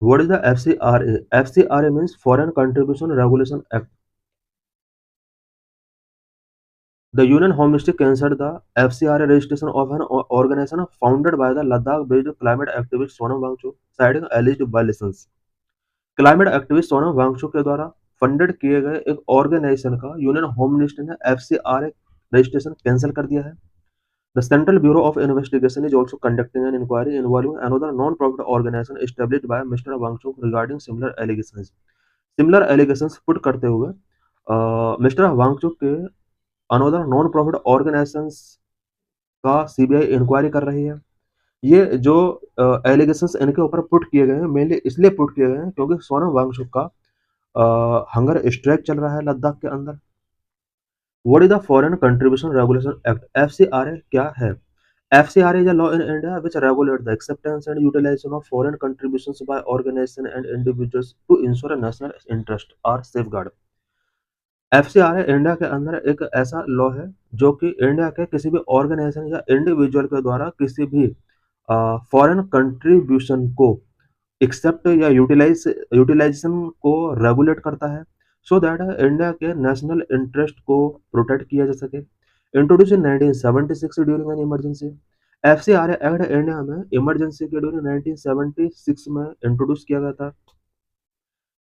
What is the FCRA? FCRA means Foreign Contribution Regulation Act. The Union Home Ministry cancelled the FCRA registration of an organization founded by the Ladakh-based climate activist Sonam Wangchuk, citing alleged violations. Climate activist Sonam Wangchuk के द्वारा funded किए गए एक organisation का union home ministry ने FCRA registration cancel कर दिया है. The Central Bureau of Investigation is also conducting an inquiry involving another non-profit organization established by Mr. Wangchuk regarding similar allegations. Similar allegations put करते हुए mister Wangchuck के another non profit organisations का CBI inquiry कर रही है. ये जो allegations इनके ऊपर पुट किए गए हैं मेनली इसलिए पुट किए गए हैं क्योंकि सोनम वांगचुक का हंगर स्ट्राइक चल रहा है लद्दाख के अंदर. What is the foreign contribution regulation act? FCRA क्या है? FCRA is a law in India which regulates the acceptance and utilization of foreign contributions by organizations and individuals to ensure national interest or safeguard. FCRA India के अंदर एक ऐसा law है जो कि India के किसी भी ऑर्गेनाइजेशन या इंडिविजुअल के द्वारा किसी भी फॉरेन कंट्रीब्यूशन को एक्सेप्ट या यूटिलाइजेशन को रेगुलेट करता है सो दैट इंडिया के नेशनल इंटरेस्ट को प्रोटेक्ट किया जा सके. Introduce in 1976 during an emergency. FCRA act India में इमरजेंसी के ड्यूरिंग 1976 में इंट्रोड्यूस किया गया था.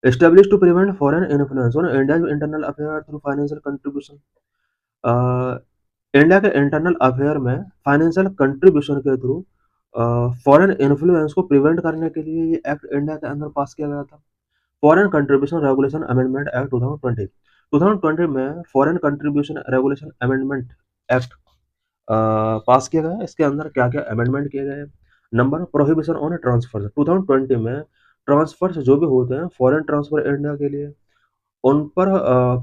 Establish to prevent foreign influence on India's internal affair through financial contribution. India के इंटरनल अफेयर में फाइनेंशियल कंट्रीब्यूशन के थ्रू फॉरेन इन्फ्लुएंस को प्रिवेंट करने के लिए ये एक्ट इंडिया के अंदर पास किया गया था. Foreign contribution regulation amendment act 2020 में foreign contribution regulation amendment act पास किया गया. इसके अंदर क्या क्या अमेंडमेंट किए गए? Number, prohibition on transfer. 2020 में ट्रांसफर्स जो भी होते हैं फॉरेन ट्रांसफर इंडिया के लिए उन पर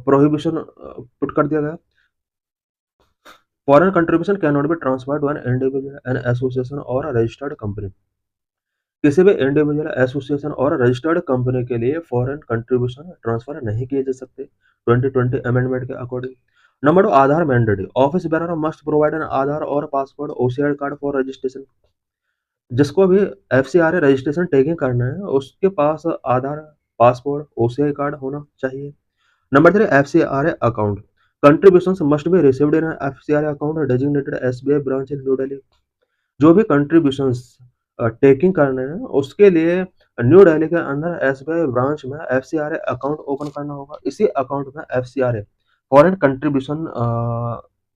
प्रोहिबिशन पुट कर दिया गया. Foreign contribution can not be transferred to an individual, an association और रजिस्टर्ड कंपनी. किसी भी इंडिविजुअल, एसोसिएशन और रजिस्टर्ड कंपनी के लिए फॉरेन कंट्रीब्यूशन ट्रांसफर नहीं किए जा सकते 2020 अमेंडमेंट के according. Number 2, Aadhaar mandatory. Office bearer must provide an Aadhaar और passport OCI card for registration. जिसको भी FCRA रजिस्ट्रेशन टेकिंग करना है उसके पास आधार, पासपोर्ट, OCI कार्ड होना चाहिए. Number 3, FCRA account. Contributions must be received in a FCRA account designated SBI branch in New Delhi. जो भी contributions टेकिंग करने हैं उसके लिए न्यू दिल्ली के अंदर SBI ब्रांच में FCRA अकाउंट ओपन करना होगा. इसी अकाउंट में FCRA फॉरेन कंट्रीब्यूशन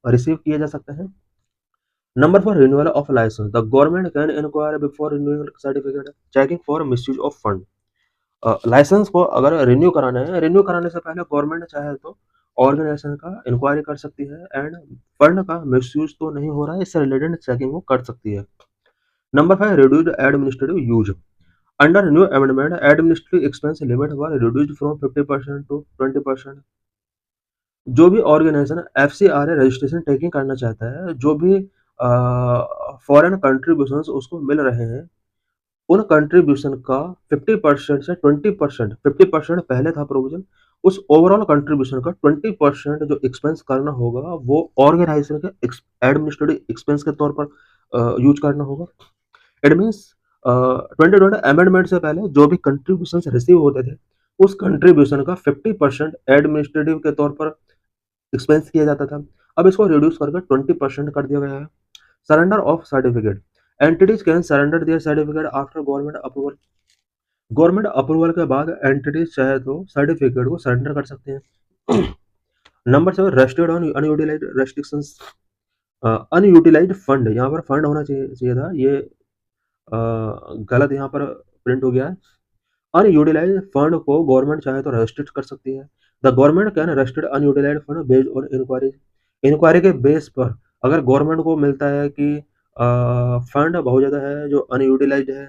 रिसीव किए जा सकते हैं. Number 4, renewal of licence. The government can inquire before renewing certificate checking for misuse of fund. Licence को अगर रिन्यू कराना है, रिन्यू कराने से पहले गवर्नमेंट चाहे तो ऑर्गेनाइजेशन का इंक्वायरी कर सकती है एंड फंड का मिसयूज तो नहीं हो रहा है इससे रिलेटेड चेकिंग वो कर सकती है. Number 5, reduced administrative use. Under new amendment administrative expense limit were reduced from 50% to 20%. जो भी ऑर्गेनाइजेशन FCRA रजिस्ट्रेशन टेकिंग करना चाहता है, जो भी फॉरेन कंट्रीब्यूशंस उसको मिल रहे हैं उन कंट्रीब्यूशन का 50% से 20%, 50% पहले था प्रोविजन, उस ओवरऑल कंट्रीब्यूशन का 20% जो एक्सपेंस करना होगा वो ऑर्गेनाइजेशन के एडमिनिस्ट्रेटिव एक्सपेंस के तौर पर यूज करना होगा. इट मीन्स 2020 अमेंडमेंट से पहले जो भी कंट्रीब्यूशन रिसीव होते थे उस कंट्रीब्यूशन का 50% एडमिनिस्ट्रेटिव के तौर पर एक्सपेंस किया जाता था. अब इसको रिड्यूस करके 20% कर दिया गया है. Surrender of certificate. Entities can surrender their certificate after government approval. Government approval के बाद एंटिटीज चाहे तो सर्टिफिकेट को सरेंडर कर सकते हैं. Number 7, rested on unutilised restrictions. Unutilised fund, यहाँ पर फंड होना चाहिए था, ये गलत यहाँ पर प्रिंट हो गया है. अनयूटिलाइज्ड फंड को गवर्नमेंट चाहे तो रेस्ट्रिक्ट कर सकती है. The government can restrict unutilised fund based on inquiry. Inquiry के बेस पर अगर गवर्नमेंट को मिलता है कि फंड बहुत ज़्यादा है जो अनयूटिलाइज्ड है,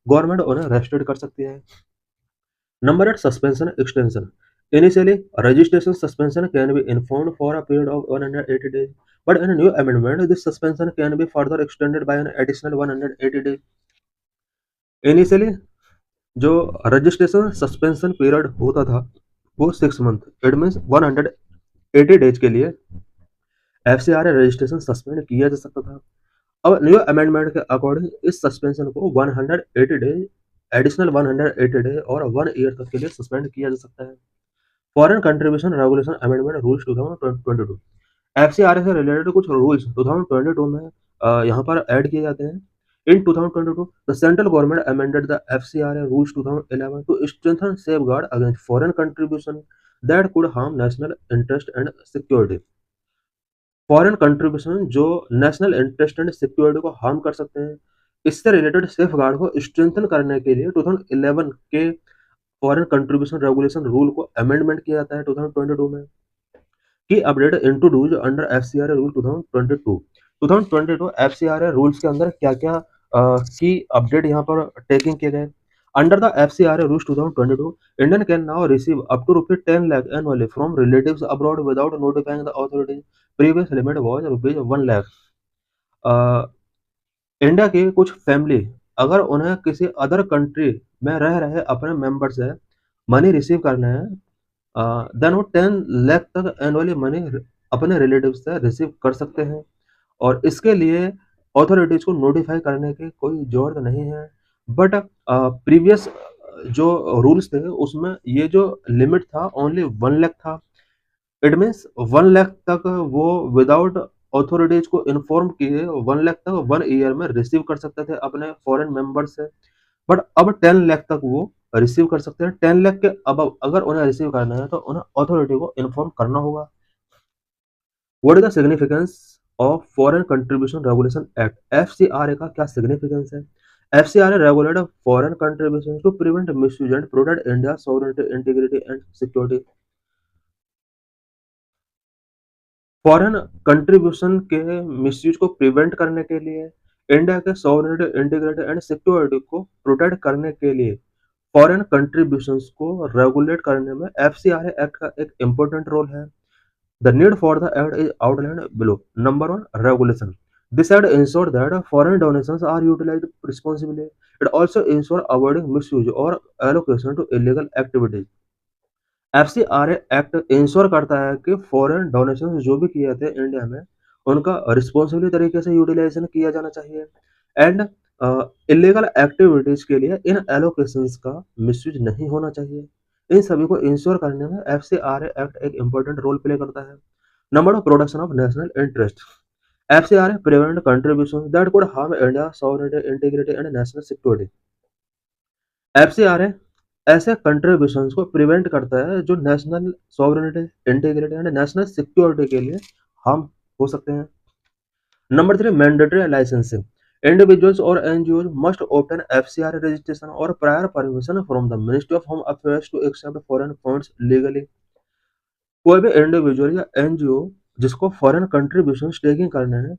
गवर्नमेंट उन्हें रेस्ट्रिक्ट कर सकती है. Number 8, suspension extension. Initially, registration suspension can be informed for a period of 180 days, but in a new amendment, this suspension can be further extended by an additional 180 days. Initially, जो registration suspension period होता था वो 6 month, it means 180 days के लिए FCRA registration suspend किया जा सकता था. अब न्यू अमेंडमेंट के अकॉर्डिंग इस सस्पेंशन को 180 डेज एडिशनल 180 डे और 1 ईयर तक के लिए सस्पेंड किया जा सकता है। Foreign contribution regulation amendment rules 2022 FCRA से रिलेटेड कुछ रूल्स 2022 में यहाँ पर ऐड किए जाते हैं। In 2022 the central government amended the FCRA rules 2011 to strengthen safeguard against foreign contribution that could harm national interest and security. Foreign contribution जो national interest and security को हार्म कर सकते हैं, इससे रिलेटेड सेफगार्ड को स्ट्रेंथन करने के लिए 2011 के फॉरेन कंट्रीब्यूशन रेगुलेशन रूल को अमेंडमेंट किया जाता है 2022 में। की update introduce under FCRA rule 2022 FCRA rules के अंदर क्या-क्या की अपडेट यहाँ पर टेकिंग किए गए। Under the FCRA rules 2022 Indian can now receive up to ₹10 lakh annually from relatives abroad without notifying the authorities. Previous limit was ₹1 lakh. India की कुछ फैमिली अगर उन्हें किसी अदर कंट्री में रह रहे अपने मेंबर से मनी रिसीव करना है, देन वो 10 लाख तक एनुअली मनी अपने रिलेटिव से रिसीव कर सकते हैं और इसके लिए अथॉरिटीज को नोटिफाई करने की कोई ज़रूरत नहीं है। बट प्रीवियस जो रूल्स थे उसमें ये जो लिमिट था ओनली 1 लाख था। इट मीन्स 1 लाख तक वो विदाउट अथॉरिटीज को इन्फॉर्म किए 1 लाख तक 1 ईयर में रिसीव कर सकते थे अपने फॉरेन मेंबर से। बट अब 10 लाख तक वो रिसीव कर सकते हैं। 10 लाख के अबव अगर उन्हें रिसीव करना है तो उन्हें अथॉरिटी को इन्फॉर्म करना होगा। What is the significance of foreign contribution regulation act? FCRA का क्या सिग्निफिकेंस है? FCRA regulate foreign contribution to prevent misuse and protect India sovereignty integrity and security. Foreign contribution के मिसयूज को प्रिवेंट करने के लिए, इंडिया के सॉवरेनिटी इंटीग्रिटी एंड सिक्योरिटी को प्रोटेक्ट करने के लिए फॉरेन कंट्रीब्यूशंस को रेगुलेट करने में एफसीआरए एक्ट का एक इम्पोर्टेंट रोल है। The need for the act is outlined below. Number 1, regulation. This act ensure that foreign donations are utilized responsibly. It also ensure avoiding misuse or allocation to illegal activities. FCRA act ensure करता है कि foreign donation जो भी किए जाते हैं India में उनका रिस्पॉन्सिबली तरीके से यूटिलाइजेशन किया जाना चाहिए एंड इलीगल एक्टिविटीज के लिए इन एलोकेशंस का मिसयूज नहीं होना चाहिए। इन सभी को इंश्योर करने में एफसीआरए एक्ट एक इम्पोर्टेंट रोल प्ले करता है। Number 2, protection of national interest. FCRA prevent contribution that could harm India sovereignty integrity and national security. FCRA ऐसे कंट्रीब्यूशंस को प्रिवेंट करता है जो national sovereignty integrity and national security के लिए हार्म हो सकते हैं। Number 3, mandatory licensing. इंडिविजुअल्स और NGOs must obtain FCRA registration और prior permission from the ministry of home affairs to accept foreign funds legally. कोई भी इंडिविजुअल या एनजीओ जिसको फॉरेन कंट्रीब्यूशन टेकिंग करने हैं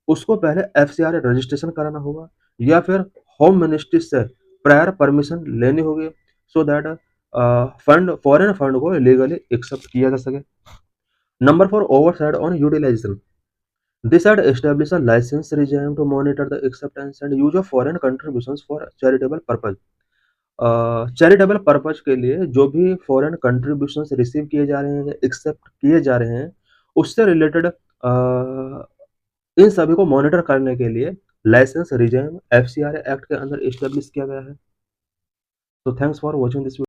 उसको पहले एफसीआरए रजिस्ट्रेशन कराना होगा या फिर होम मिनिस्ट्री से प्रायर परमिशन लेनी होगी so that fund foreign fund को लीगली एक्सेप्ट किया जा सके। Number 4, oversight on utilisation. This act establish a licence regime to monitor the acceptance and use of foreign contributions for charitable purpose. Charitable purpose के लिए जो भी foreign contributions receive किए जा रहे हैं एक्सेप्ट किए जा रहे हैं उससे रिलेटेड इन सभी को मॉनिटर करने के लिए लाइसेंस रिजाइम एफसीआरए एक्ट के अंदर एस्टेब्लिश किया गया है। तो थैंक्स फॉर वॉचिंग दिस